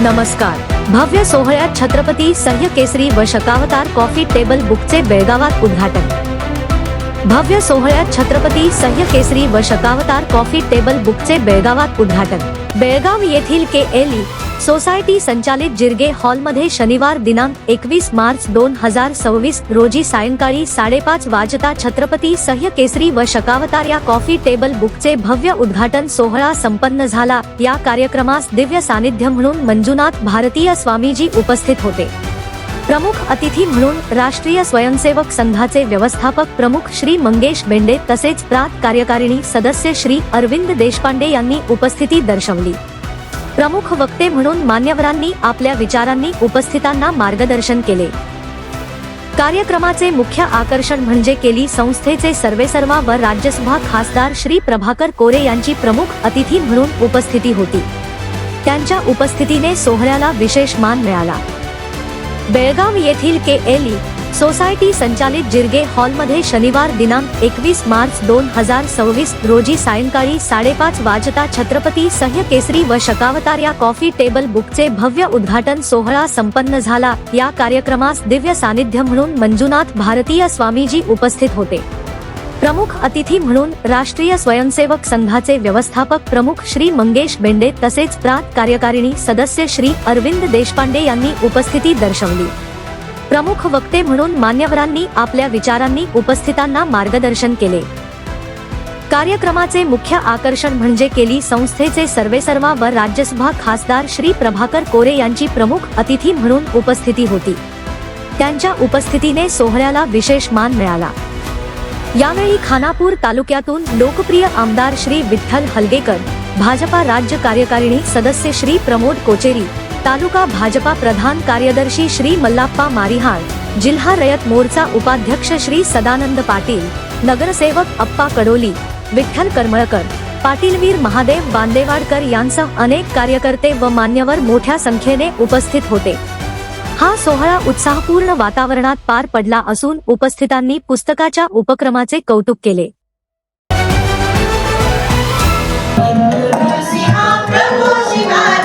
नमस्कार. भव्य सोहळ्यात छत्रपती सह्य केसरी व शकावतार कॉफी टेबल बुकचे बेळगावात उद्घाटन. भव्य सोहळ्यात छत्रपती सह्य केसरी व शकावतार कॉफी टेबल बुकचे बेळगावात उद्घाटन. बेळगाव येथील KLE सोसायटी संचालित जिरगे हॉलमध्ये शनिवार दिनांक 21 मार्च 2026 रोजी सायंकाळी 5:30 वाजता छत्रपती सह्य केसरी व शकावतार या कॉफी टेबल बुकचे भव्य उद्घाटन सोहळा संपन्न झाला. या कार्यक्रमास दिव्य सानिध्य म्हणून मंजुनाथ भारतीय स्वामीजी उपस्थित होते. प्रमुख अतिथी म्हणून राष्ट्रीय स्वयंसेवक संघाचे व्यवस्थापक प्रमुख श्री मंगेश बेंडे तसेच प्रांत कार्यकारिणी सदस्य श्री अरविंद देशपांडे यांनी उपस्थिती दर्शवली. प्रमुख वक्ते म्हणून मान्यवरांनी आपल्या विचारांनी उपस्थितांना मार्गदर्शन केले. कार्यक्रमाचे मुख्य आकर्षण म्हणजे केली संस्थेचे सर्वेसर्वा व राज्यसभा खासदार श्री प्रभाकर कोरे यांची प्रमुख अतिथी म्हणून उपस्थिती होती. त्यांच्या उपस्थितीने सोहळ्याला विशेष मान मिळाला. बेळगाव येथील KLE सोसायटी संचालित जिरगे हॉलमध्ये शनिवार दिनांक 21 मार्च 2026 रोजी सायंकाळी 5:30 वाजता छत्रपती सह्य केसरी व शकावतार या कॉफी टेबल बुकचे भव्य उद्घाटन सोहळा संपन्न झाला. या कार्यक्रमास दिव्य सानिध्य म्हणून मंजुनाथ भारतीय स्वामीजी उपस्थित होते. प्रमुख अतिथी म्हणून राष्ट्रीय स्वयंसेवक संघाचे व्यवस्थापक प्रमुख श्री मंगेश बेंडे तसेच प्रांत कार्यकारिणी सदस्य श्री अरविंद देशपांडे यांनी उपस्थिती दर्शवली. प्रमुख वक्ते म्हणून मान्यवरांनी आपल्या विचारांनी उपस्थितांना मार्गदर्शन केले. कार्यक्रमाचे मुख्य आकर्षण म्हणजे केली संस्थेचे सर्वेसर्वा व राज्यसभा खासदार श्री प्रभाकर कोरे यांची प्रमुख अतिथी म्हणून उपस्थिती होती. त्यांच्या उपस्थितीने सोहळ्याला विशेष मान मिळाला. यावेळी खानापूर तालुक्यातून लोकप्रिय आमदार श्री विठ्ठल हलगेकर, भाजपा राज्य कार्यकारिणी सदस्य श्री प्रमोद कोचेरी, तालुका भाजपा प्रधान कार्यदर्शी श्री मल्लाप्पा मारिहाळ, जिल्हा रयत मोर्चा उपाध्यक्ष श्री सदानंद पाटील, नगरसेवक अप्पा कडोली, विठ्ठल करमळकर, पाटीलवीर महादेव बांदेवाडकर यांसह अनेक कार्यकर्ते व मान्यवर मोठ्या संख्येने उपस्थित होते. हा सोहळा उत्साहपूर्ण वातावरणात पार पडला असून उपस्थितांनी पुस्तकाच्या उपक्रमाचे कौतुक केले. प्रभू शिवाजी